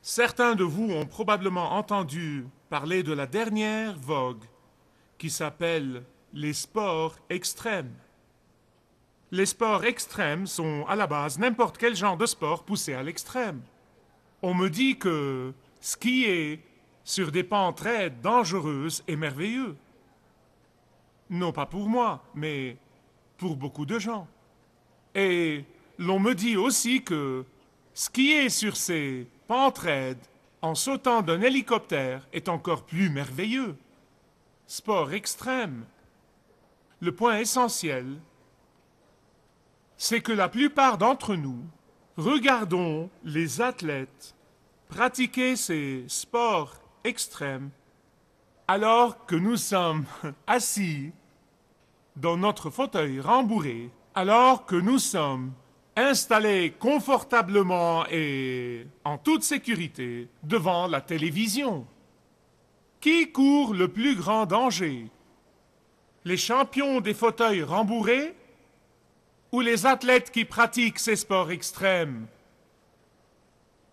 Certains de vous ont probablement entendu parler de la dernière vogue qui s'appelle les sports extrêmes. Les sports extrêmes sont à la base n'importe quel genre de sport poussé à l'extrême. On me dit que skier sur des pentes raides dangereuses est merveilleux. Non pas pour moi, mais pour beaucoup de gens. Et l'on me dit aussi que skier sur ces pentes raides en sautant d'un hélicoptère est encore plus merveilleux. Sport extrême. Le point essentiel, c'est que la plupart d'entre nous regardons les athlètes pratiquer ces sports extrêmes alors que nous sommes assis dans notre fauteuil rembourré, alors que nous sommes installés confortablement et en toute sécurité devant la télévision. Qui court le plus grand danger? Les champions des fauteuils rembourrés ou les athlètes qui pratiquent ces sports extrêmes?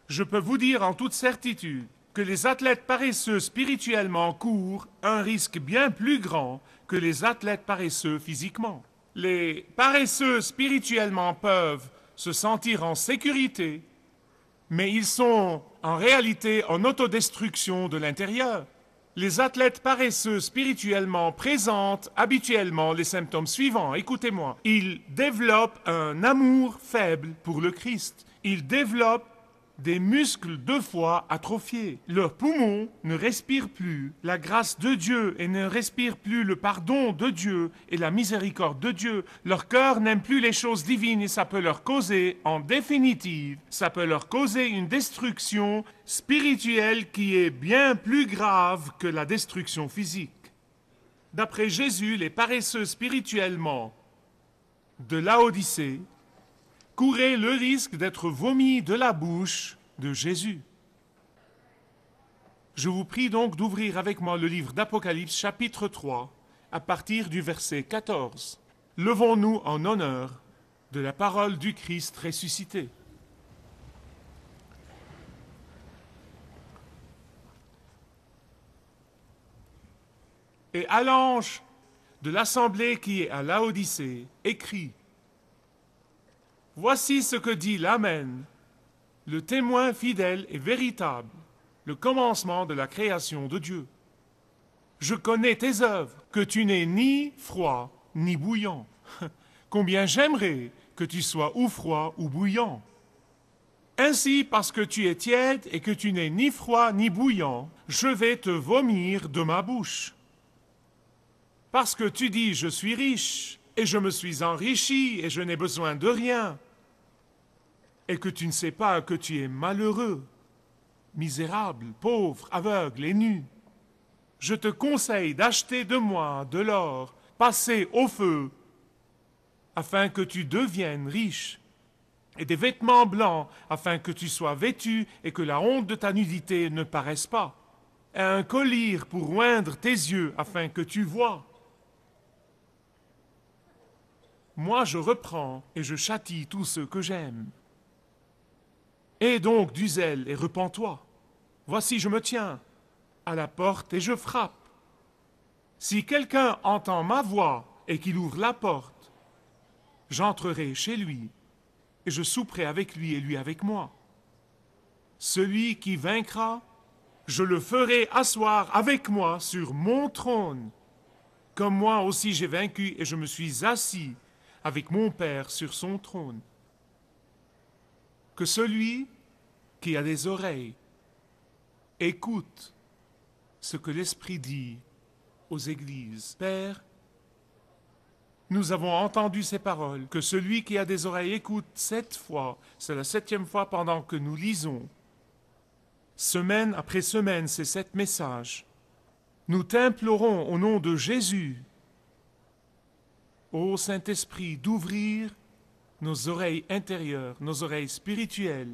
Je peux vous dire en toute certitude que les athlètes paresseux spirituellement courent un risque bien plus grand que les athlètes paresseux physiquement. Les paresseux spirituellement peuvent se sentir en sécurité, mais ils sont en réalité en autodestruction de l'intérieur. Les athlètes paresseux spirituellement présentent habituellement les symptômes suivants. Écoutez-moi. Ils développent un amour faible pour le Christ. Ils développent des muscles de foie atrophiés. Leurs poumons ne respirent plus la grâce de Dieu et ne respirent plus le pardon de Dieu et la miséricorde de Dieu. Leur cœur n'aime plus les choses divines et ça peut leur causer, en définitive, ça peut leur causer une destruction spirituelle qui est bien plus grave que la destruction physique. D'après Jésus, les paresseux spirituellement de Laodicée courez le risque d'être vomis de la bouche de Jésus. Je vous prie donc d'ouvrir avec moi le livre d'Apocalypse chapitre 3 à partir du verset 14. Levons-nous en honneur de la parole du Christ ressuscité. Et à l'ange de l'assemblée qui est à Laodicée, écrit: Voici ce que dit l'Amen, le témoin fidèle et véritable, le commencement de la création de Dieu. Je connais tes œuvres, que tu n'es ni froid ni bouillant. Combien j'aimerais que tu sois ou froid ou bouillant. Ainsi, parce que tu es tiède et que tu n'es ni froid ni bouillant, je vais te vomir de ma bouche. Parce que tu dis, je suis riche, et je me suis enrichi, et je n'ai besoin de rien, et que tu ne sais pas que tu es malheureux, misérable, pauvre, aveugle et nu. Je te conseille d'acheter de moi de l'or passé au feu, afin que tu deviennes riche, et des vêtements blancs, afin que tu sois vêtu et que la honte de ta nudité ne paraisse pas, et un collier pour oindre tes yeux, afin que tu vois. Moi, je reprends et je châtie tous ceux que j'aime. Aie donc du zèle et repens-toi. Voici, je me tiens à la porte et je frappe. Si quelqu'un entend ma voix et qu'il ouvre la porte, j'entrerai chez lui et je souperai avec lui et lui avec moi. Celui qui vaincra, je le ferai asseoir avec moi sur mon trône, comme moi aussi j'ai vaincu et je me suis assis avec mon Père sur son trône. Que celui qui a des oreilles écoute ce que l'Esprit dit aux églises. Père, nous avons entendu ces paroles, que celui qui a des oreilles écoute 7 fois, c'est la 7e fois pendant que nous lisons. Semaine après semaine, ces 7 messages. Nous t'implorons au nom de Jésus, ô Saint-Esprit, d'ouvrir nos oreilles intérieures, nos oreilles spirituelles,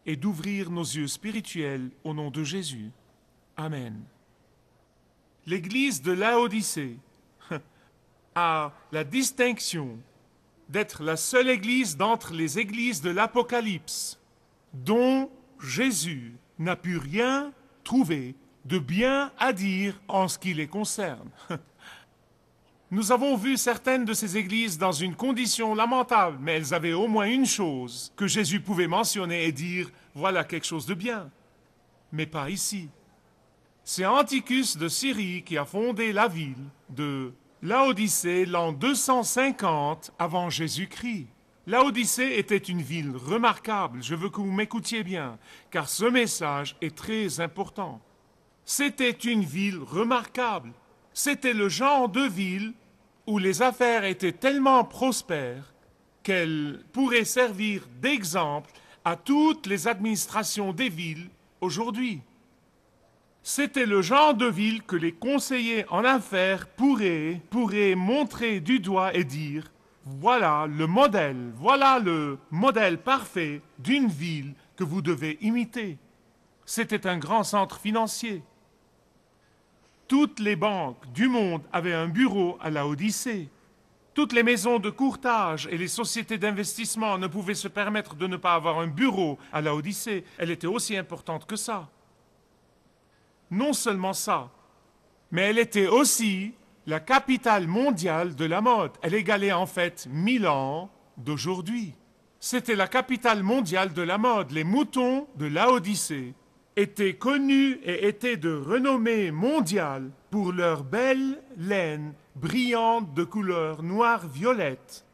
et d'ouvrir nos yeux spirituels au nom de Jésus. Amen. L'Église de Laodicée a la distinction d'être la seule Église d'entre les Églises de l'Apocalypse dont Jésus n'a pu rien trouver de bien à dire en ce qui les concerne. Nous avons vu certaines de ces églises dans une condition lamentable, mais elles avaient au moins une chose que Jésus pouvait mentionner et dire « voilà quelque chose de bien ». Mais pas ici. C'est Antichus de Syrie qui a fondé la ville de Laodicée l'an 250 avant Jésus-Christ. Laodicée était une ville remarquable, je veux que vous m'écoutiez bien, car ce message est très important. C'était une ville remarquable. C'était le genre de ville où les affaires étaient tellement prospères qu'elles pourraient servir d'exemple à toutes les administrations des villes aujourd'hui. C'était le genre de ville que les conseillers en affaires pourraient montrer du doigt et dire « voilà le modèle parfait d'une ville que vous devez imiter ». C'était un grand centre financier. Toutes les banques du monde avaient un bureau à Laodicée. Toutes les maisons de courtage et les sociétés d'investissement ne pouvaient se permettre de ne pas avoir un bureau à Laodicée. Elle était aussi importante que ça. Non seulement ça, mais elle était aussi la capitale mondiale de la mode. Elle égalait en fait Milan d'aujourd'hui. C'était la capitale mondiale de la mode. Les moutons de Laodicée étaient connus et étaient de renommée mondiale pour leur belle laine brillante de couleur noire-violette,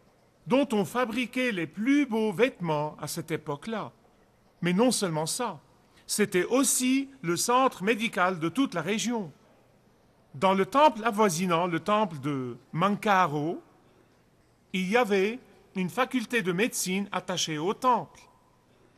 dont on fabriquait les plus beaux vêtements à cette époque-là. Mais non seulement ça, c'était aussi le centre médical de toute la région. Dans le temple avoisinant, le temple de Mancaro, il y avait une faculté de médecine attachée au temple.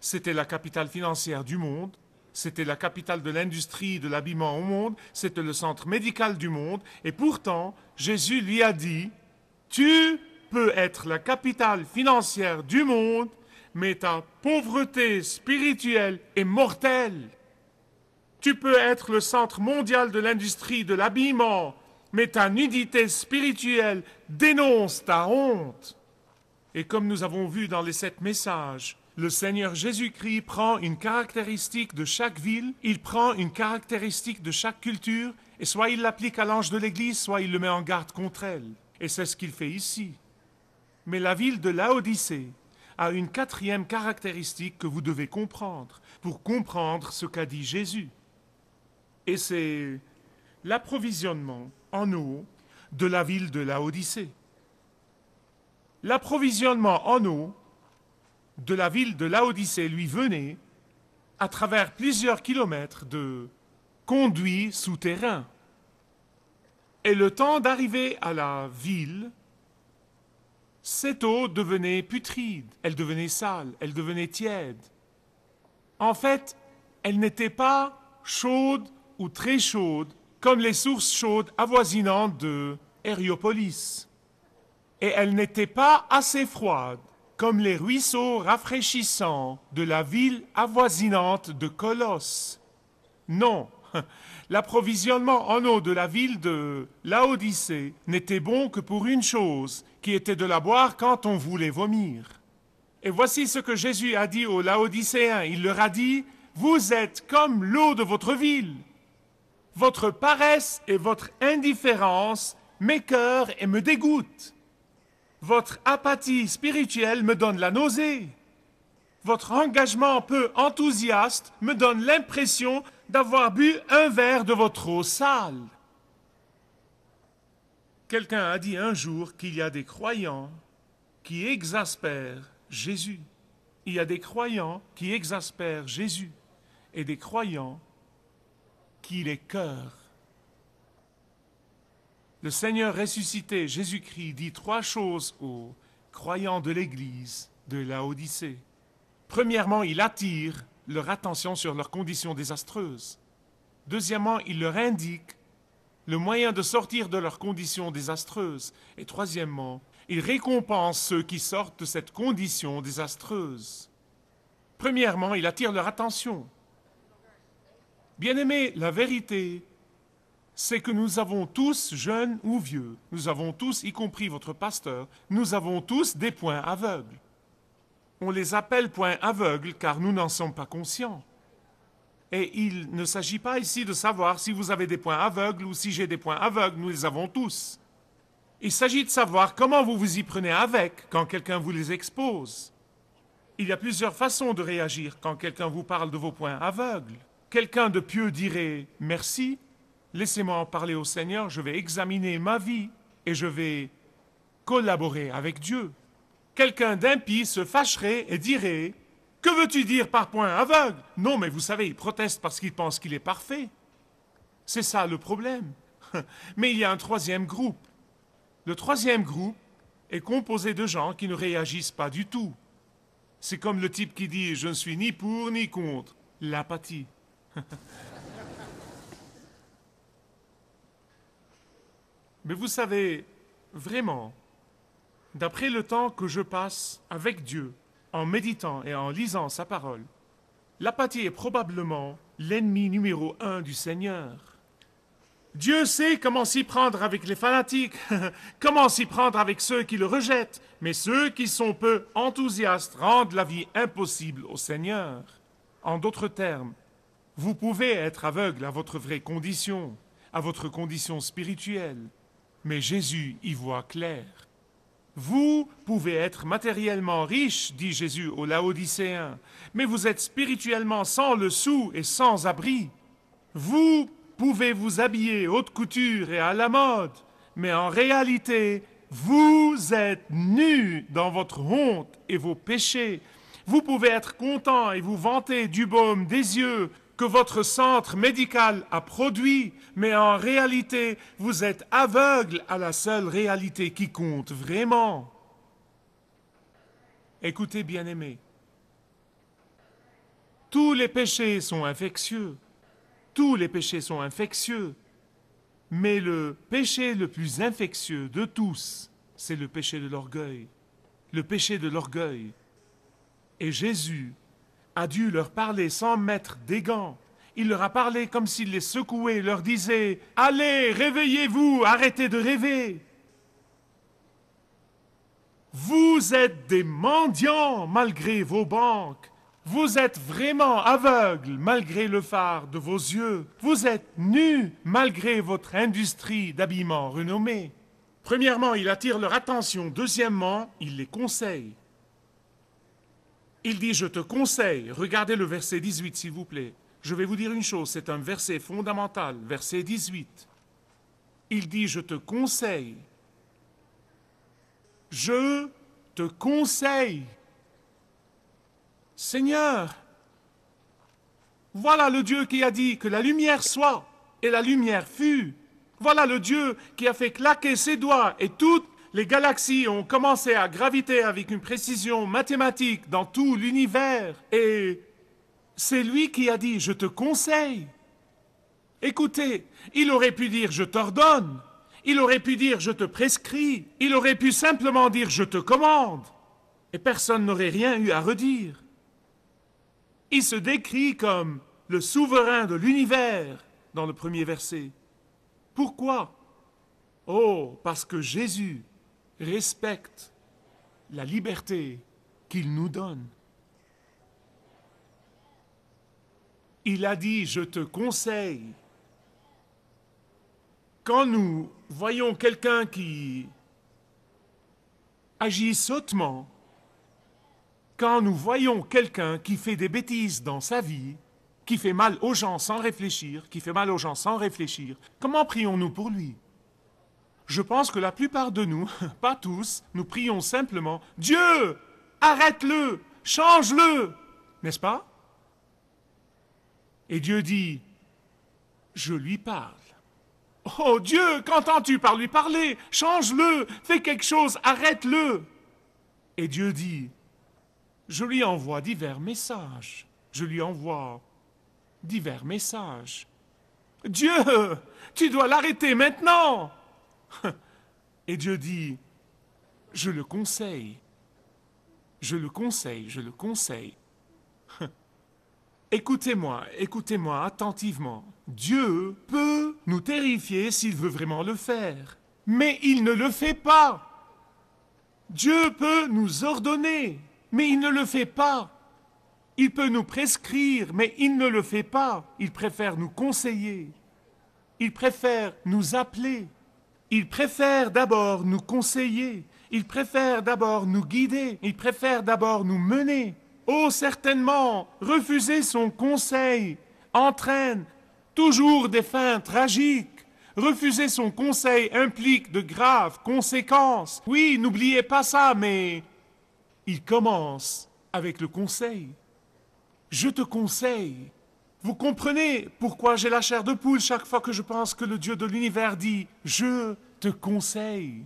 C'était la capitale financière du monde, c'était la capitale de l'industrie de l'habillement au monde, c'était le centre médical du monde, et pourtant, Jésus lui a dit, « Tu peux être la capitale financière du monde, mais ta pauvreté spirituelle est mortelle. Tu peux être le centre mondial de l'industrie de l'habillement, mais ta nudité spirituelle dénonce ta honte. » Et comme nous avons vu dans les 7 messages, le Seigneur Jésus-Christ prend une caractéristique de chaque ville, il prend une caractéristique de chaque culture, et soit il l'applique à l'ange de l'Église, soit il le met en garde contre elle. Et c'est ce qu'il fait ici. Mais la ville de Laodicée a une 4e caractéristique que vous devez comprendre pour comprendre ce qu'a dit Jésus. Et c'est l'approvisionnement en eau de la ville de Laodicée. L'approvisionnement en eau de la ville de Laodicée lui venait à travers plusieurs kilomètres de conduits souterrains. Et le temps d'arriver à la ville, cette eau devenait putride, elle devenait sale, elle devenait tiède. En fait, elle n'était pas chaude ou très chaude comme les sources chaudes avoisinantes de Hériopolis. Et elle n'était pas assez froide comme les ruisseaux rafraîchissants de la ville avoisinante de Colosse. Non, l'approvisionnement en eau de la ville de Laodicée n'était bon que pour une chose, qui était de la boire quand on voulait vomir. Et voici ce que Jésus a dit aux Laodicéens. Il leur a dit, « Vous êtes comme l'eau de votre ville. Votre paresse et votre indifférence m'écœurent et me dégoûtent. Votre apathie spirituelle me donne la nausée. Votre engagement peu enthousiaste me donne l'impression d'avoir bu un verre de votre eau sale. » Quelqu'un a dit un jour qu'il y a des croyants qui exaspèrent Jésus. Il y a des croyants qui exaspèrent Jésus et des croyants qui les cœurent. Le Seigneur ressuscité, Jésus-Christ, dit 3 choses aux croyants de l'Église de Laodicée. Premièrement, il attire leur attention sur leurs conditions désastreuses. Deuxièmement, il leur indique le moyen de sortir de leurs conditions désastreuses. Et troisièmement, il récompense ceux qui sortent de cette condition désastreuse. Premièrement, il attire leur attention. Bien-aimés, la vérité, c'est que nous avons tous, jeunes ou vieux, nous avons tous, y compris votre pasteur, nous avons tous des points aveugles. On les appelle points aveugles car nous n'en sommes pas conscients. Et il ne s'agit pas ici de savoir si vous avez des points aveugles ou si j'ai des points aveugles, nous les avons tous. Il s'agit de savoir comment vous vous y prenez avec quand quelqu'un vous les expose. Il y a plusieurs façons de réagir quand quelqu'un vous parle de vos points aveugles. Quelqu'un de pieux dirait « Merci, laissez-moi en parler au Seigneur, je vais examiner ma vie et je vais collaborer avec Dieu. » Quelqu'un d'impie se fâcherait et dirait « Que veux-tu dire par point aveugle ?» Non, mais vous savez, il proteste parce qu'il pense qu'il est parfait. C'est ça le problème. Mais il y a un troisième groupe. Le troisième groupe est composé de gens qui ne réagissent pas du tout. C'est comme le type qui dit « Je ne suis ni pour ni contre ». L'apathie. Mais vous savez, vraiment, d'après le temps que je passe avec Dieu, en méditant et en lisant sa parole, l'apathie est probablement l'ennemi numéro 1 du Seigneur. Dieu sait comment s'y prendre avec les fanatiques, comment s'y prendre avec ceux qui le rejettent, mais ceux qui sont peu enthousiastes rendent la vie impossible au Seigneur. En d'autres termes, vous pouvez être aveugle à votre vraie condition, à votre condition spirituelle, mais Jésus y voit clair. Vous pouvez être matériellement riche, dit Jésus aux Laodicéens, mais vous êtes spirituellement sans le sou et sans abri. Vous pouvez vous habiller haute couture et à la mode, mais en réalité, vous êtes nus dans votre honte et vos péchés. Vous pouvez être content et vous vanter du baume des yeux que votre centre médical a produit, mais en réalité, vous êtes aveugle à la seule réalité qui compte vraiment. Écoutez, bien-aimés, tous les péchés sont infectieux. Tous les péchés sont infectieux, mais le péché le plus infectieux de tous, c'est le péché de l'orgueil. Le péché de l'orgueil. Et Jésus a dû leur parler sans mettre des gants. Il leur a parlé comme s'il les secouait, leur disait « Allez, réveillez-vous, arrêtez de rêver !» Vous êtes des mendiants malgré vos banques. Vous êtes vraiment aveugles malgré le phare de vos yeux. Vous êtes nus malgré votre industrie d'habillement renommée. Premièrement, il attire leur attention. Deuxièmement, il les conseille. Il dit « Je te conseille ». Regardez le verset 18, s'il vous plaît. Je vais vous dire une chose, c'est un verset fondamental, verset 18. Il dit « Je te conseille ». Je te conseille. Seigneur, voilà le Dieu qui a dit que la lumière soit, et la lumière fut. Voilà le Dieu qui a fait claquer ses doigts, et toutes les galaxies ont commencé à graviter avec une précision mathématique dans tout l'univers. Et c'est lui qui a dit « Je te conseille ». Écoutez, il aurait pu dire « Je t'ordonne ». Il aurait pu dire « Je te prescris ». Il aurait pu simplement dire « Je te commande ». Et personne n'aurait rien eu à redire. Il se décrit comme le souverain de l'univers dans le premier verset. Pourquoi? Oh, parce que Jésus respecte la liberté qu'il nous donne. Il a dit « Je te conseille ». Quand nous voyons quelqu'un qui agit sottement, quand nous voyons quelqu'un qui fait des bêtises dans sa vie, qui fait mal aux gens sans réfléchir, comment prions-nous pour lui? Je pense que la plupart de nous, pas tous, nous prions simplement « Dieu, arrête-le, change-le !» N'est-ce pas? Et Dieu dit « Je lui parle. » Oh Dieu, qu'entends-tu par lui parler? Change-le, fais quelque chose, arrête-le. Et Dieu dit, je lui envoie divers messages. Dieu, tu dois l'arrêter maintenant. Et Dieu dit, je le conseille. Écoutez-moi attentivement. Dieu peut nous terrifier s'il veut vraiment le faire, mais il ne le fait pas. Dieu peut nous ordonner, mais il ne le fait pas. Il peut nous prescrire, mais il ne le fait pas. Il préfère nous conseiller. Il préfère nous appeler. Il préfère d'abord nous conseiller. Il préfère d'abord nous guider. Il préfère d'abord nous mener. Oh, certainement, refuser son conseil entraîne toujours des fins tragiques. Refuser son conseil implique de graves conséquences. Oui, n'oubliez pas ça, mais il commence avec le conseil. Je te conseille. Vous comprenez pourquoi j'ai la chair de poule chaque fois que je pense que le Dieu de l'univers dit « Je te conseille ».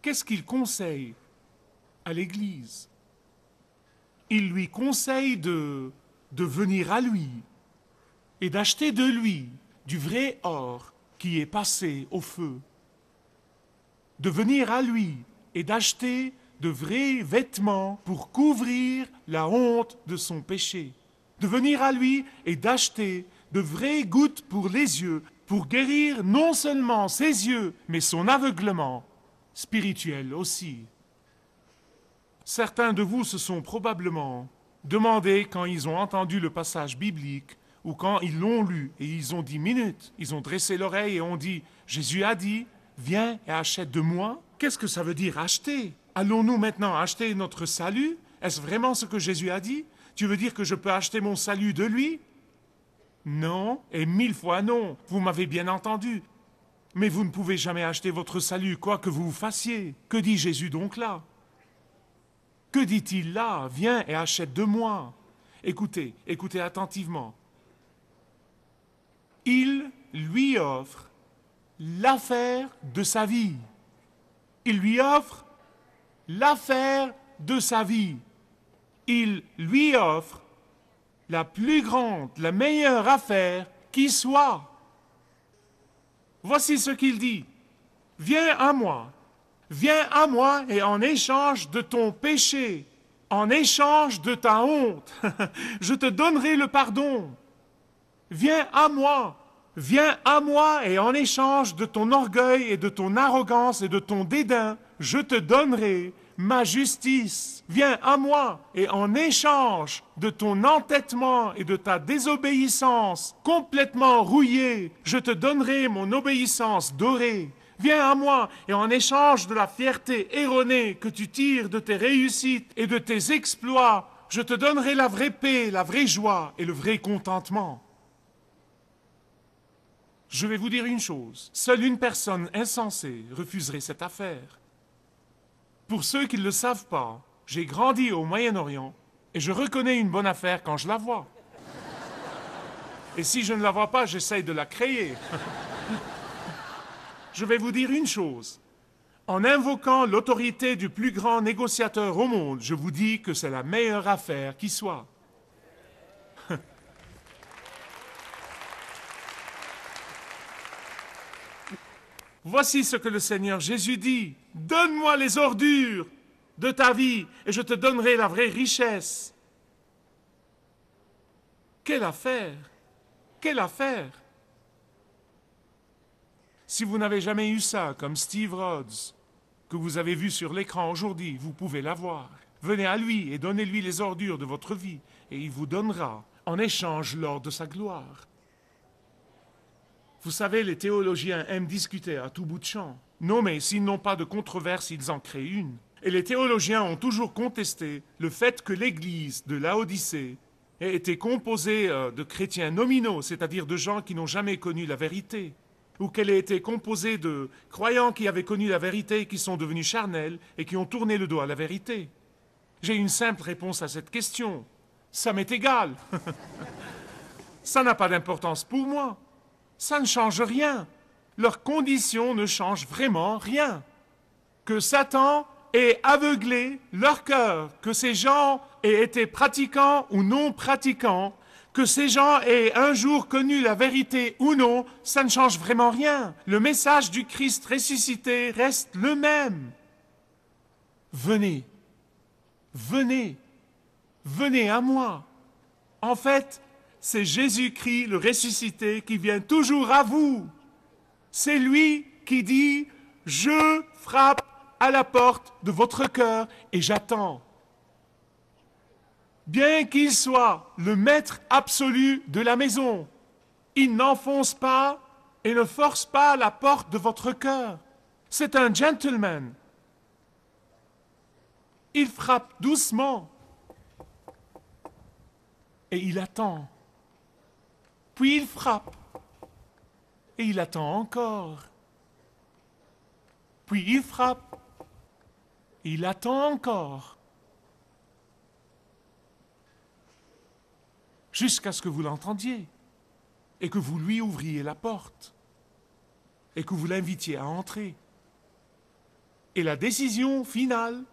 Qu'est-ce qu'il conseille à l'Église? Il lui conseille de venir à lui et d'acheter de lui du vrai or qui est passé au feu. De venir à lui et d'acheter de vrais vêtements pour couvrir la honte de son péché. De venir à lui et d'acheter de vraies gouttes pour les yeux, pour guérir non seulement ses yeux, mais son aveuglement spirituel aussi. Certains de vous se sont probablement demandé quand ils ont entendu le passage biblique ou quand ils l'ont lu et ils ont dit minute, ils ont dressé l'oreille et ont dit « Jésus a dit, viens et achète de moi ». Qu'est-ce que ça veut dire acheter? Allons-nous maintenant acheter notre salut? Est-ce vraiment ce que Jésus a dit? Tu veux dire que je peux acheter mon salut de lui? Non, et 1000 fois non, vous m'avez bien entendu. Mais vous ne pouvez jamais acheter votre salut, quoi que vous fassiez. Que dit Jésus donc là? Que dit-il là? Viens et achète de moi. Écoutez, écoutez attentivement. Il lui offre l'affaire de sa vie. Il lui offre l'affaire de sa vie. Il lui offre la plus grande, la meilleure affaire qui soit. Voici ce qu'il dit. Viens à moi et en échange de ton péché, en échange de ta honte, je te donnerai le pardon. Viens à moi et en échange de ton orgueil et de ton arrogance et de ton dédain, je te donnerai ma justice. Viens à moi et en échange de ton entêtement et de ta désobéissance complètement rouillée, je te donnerai mon obéissance dorée. Viens à moi et en échange de la fierté erronée que tu tires de tes réussites et de tes exploits, je te donnerai la vraie paix, la vraie joie et le vrai contentement. Je vais vous dire une chose, seule une personne insensée refuserait cette affaire. Pour ceux qui ne le savent pas, j'ai grandi au Moyen-Orient et je reconnais une bonne affaire quand je la vois. Et si je ne la vois pas, j'essaye de la créer. Je vais vous dire une chose. En invoquant l'autorité du plus grand négociateur au monde, je vous dis que c'est la meilleure affaire qui soit. Voici ce que le Seigneur Jésus dit. Donne-moi les ordures de ta vie et je te donnerai la vraie richesse. Quelle affaire! Quelle affaire! Si vous n'avez jamais eu ça, comme Steve Rhodes, que vous avez vu sur l'écran aujourd'hui, vous pouvez l'avoir. Venez à lui et donnez-lui les ordures de votre vie et il vous donnera en échange l'or de sa gloire. Vous savez, les théologiens aiment discuter à tout bout de champ. Non, mais s'ils n'ont pas de controverse, ils en créent une. Et les théologiens ont toujours contesté le fait que l'Église de Laodicée ait été composée de chrétiens nominaux, c'est-à-dire de gens qui n'ont jamais connu la vérité, ou qu'elle ait été composée de croyants qui avaient connu la vérité et qui sont devenus charnels et qui ont tourné le dos à la vérité. J'ai une simple réponse à cette question. Ça m'est égal. Ça n'a pas d'importance pour moi. Ça ne change rien. Leurs conditions ne changent vraiment rien. Que Satan ait aveuglé leur cœur, que ces gens aient été pratiquants ou non pratiquants, que ces gens aient un jour connu la vérité ou non, ça ne change vraiment rien. Le message du Christ ressuscité reste le même. Venez, venez, venez à moi. En fait, c'est Jésus-Christ, le ressuscité, qui vient toujours à vous. C'est lui qui dit « Je frappe à la porte de votre cœur et j'attends. » bien qu'il soit le maître absolu de la maison. Il n'enfonce pas et ne force pas la porte de votre cœur. C'est un gentleman. Il frappe doucement et il attend. Puis il frappe et il attend encore. Puis il frappe et il attend encore. Jusqu'à ce que vous l'entendiez et que vous lui ouvriez la porte et que vous l'invitiez à entrer. Et la décision finale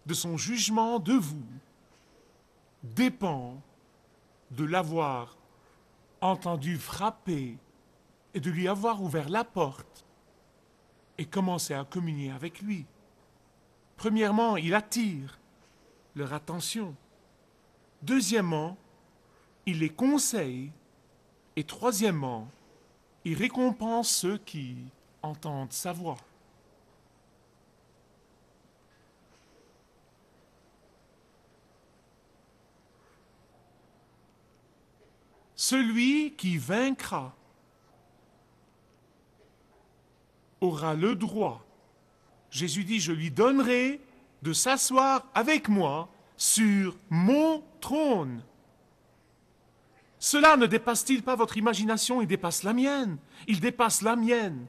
de son jugement de vous dépend de l'avoir entendu frapper et de lui avoir ouvert la porte et commencer à communier avec lui. Premièrement, il attire leur attention. Deuxièmement, il les conseille. Et troisièmement, il récompense ceux qui entendent sa voix. Celui qui vaincra aura le droit, Jésus dit, je lui donnerai de s'asseoir avec moi sur mon trône. Cela ne dépasse-t-il pas votre imagination? Il dépasse la mienne. Il dépasse la mienne.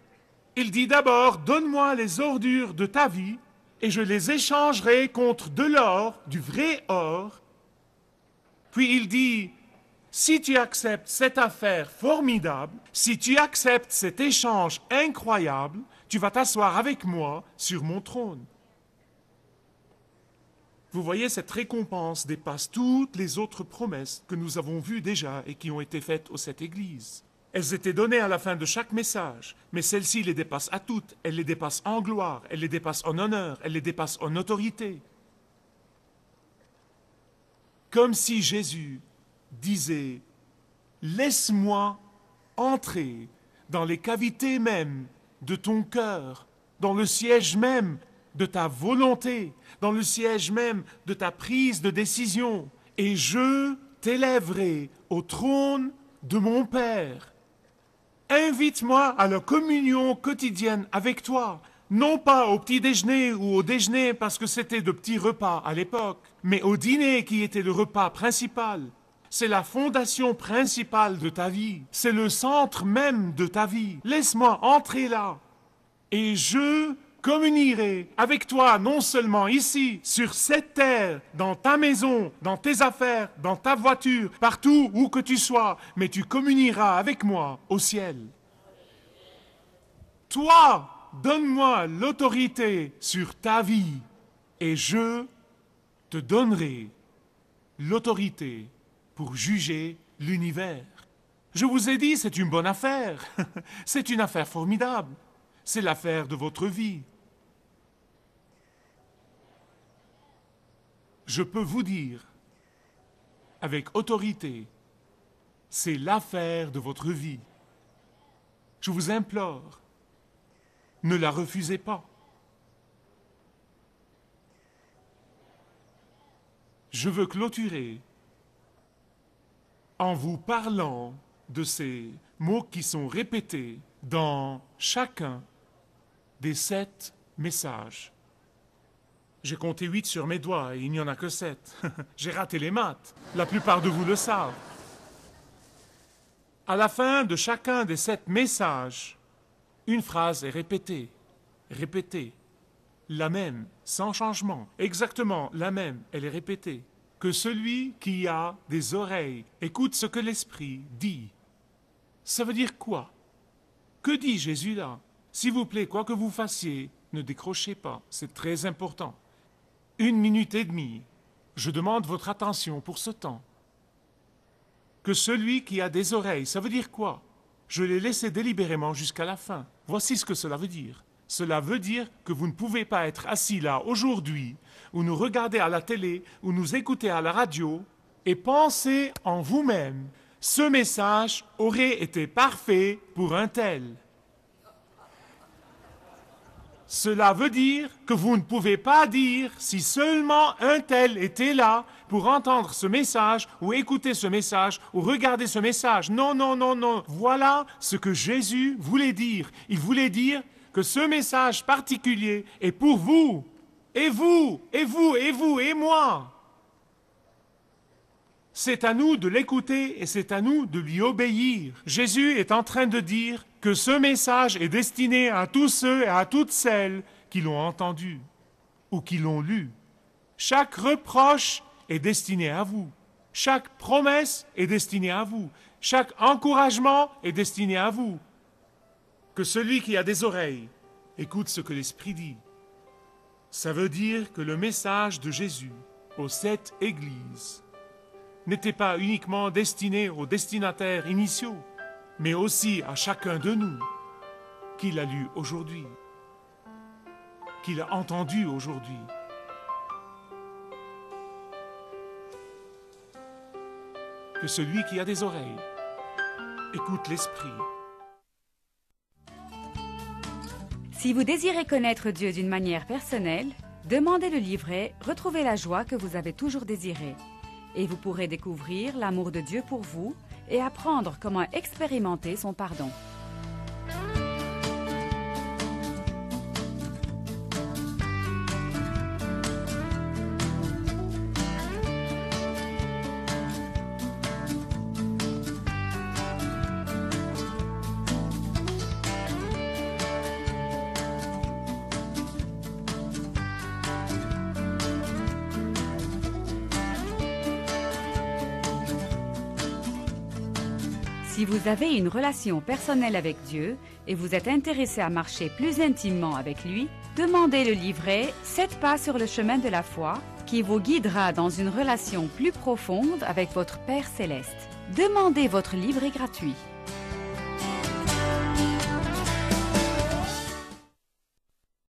Il dit d'abord, donne-moi les ordures de ta vie et je les échangerai contre de l'or, du vrai or. Puis il dit, si tu acceptes cette affaire formidable, si tu acceptes cet échange incroyable, tu vas t'asseoir avec moi sur mon trône. Vous voyez, cette récompense dépasse toutes les autres promesses que nous avons vues déjà et qui ont été faites aux 7 églises. Elles étaient données à la fin de chaque message, mais celle-ci les dépasse à toutes. Elle les dépasse en gloire, elle les dépasse en honneur, elle les dépasse en autorité. Comme si Jésus disait, laisse-moi entrer dans les cavités même de ton cœur, dans le siège même de ta volonté, dans le siège même de ta prise de décision, et je t'élèverai au trône de mon Père. Invite-moi à la communion quotidienne avec toi, non pas au petit déjeuner ou au déjeuner parce que c'était de petits repas à l'époque, mais au dîner qui était le repas principal. C'est la fondation principale de ta vie, c'est le centre même de ta vie. Laisse-moi entrer là, et je communierai avec toi non seulement ici, sur cette terre, dans ta maison, dans tes affaires, dans ta voiture, partout où que tu sois, mais tu communieras avec moi au ciel. Toi, donne-moi l'autorité sur ta vie et je te donnerai l'autorité pour juger l'univers. Je vous ai dit, c'est une bonne affaire. C'est une affaire formidable. C'est l'affaire de votre vie. Je peux vous dire, avec autorité, c'est l'affaire de votre vie. Je vous implore, ne la refusez pas. Je veux clôturer en vous parlant de ces mots qui sont répétés dans chacun des 7 messages. J'ai compté 8 sur mes doigts et il n'y en a que 7. J'ai raté les maths. La plupart de vous le savent. À la fin de chacun des 7 messages, une phrase est répétée, la même, sans changement, exactement la même, elle est répétée. Que celui qui a des oreilles écoute ce que l'Esprit dit. Ça veut dire quoi? Que dit Jésus là? S'il vous plaît, quoi que vous fassiez, ne décrochez pas, c'est très important. 1 minute et demie, je demande votre attention pour ce temps. Que celui qui a des oreilles, ça veut dire quoi? Je l'ai laissé délibérément jusqu'à la fin. Voici ce que cela veut dire. Cela veut dire que vous ne pouvez pas être assis là aujourd'hui, ou nous regarder à la télé, ou nous écouter à la radio, et penser en vous-même, ce message aurait été parfait pour un tel. Cela veut dire que vous ne pouvez pas dire si seulement un tel était là pour entendre ce message ou écouter ce message ou regarder ce message. Non, non, non, non. Voilà ce que Jésus voulait dire. Il voulait dire que ce message particulier est pour vous, et vous, et vous, et vous, et moi. C'est à nous de l'écouter et c'est à nous de lui obéir. Jésus est en train de dire que ce message est destiné à tous ceux et à toutes celles qui l'ont entendu ou qui l'ont lu. Chaque reproche est destiné à vous. Chaque promesse est destinée à vous. Chaque encouragement est destiné à vous. Que celui qui a des oreilles écoute ce que l'Esprit dit. Ça veut dire que le message de Jésus aux 7 églises n'était pas uniquement destiné aux destinataires initiaux, mais aussi à chacun de nous qui l'a lu aujourd'hui, qui l'a entendu aujourd'hui. Que celui qui a des oreilles écoute l'Esprit. Si vous désirez connaître Dieu d'une manière personnelle, demandez le livret « Retrouvez la joie que vous avez toujours désirée » et vous pourrez découvrir l'amour de Dieu pour vous et apprendre comment expérimenter son pardon. Si vous avez une relation personnelle avec Dieu et vous êtes intéressé à marcher plus intimement avec lui, demandez le livret « 7 pas sur le chemin de la foi » qui vous guidera dans une relation plus profonde avec votre Père Céleste. Demandez votre livret gratuit.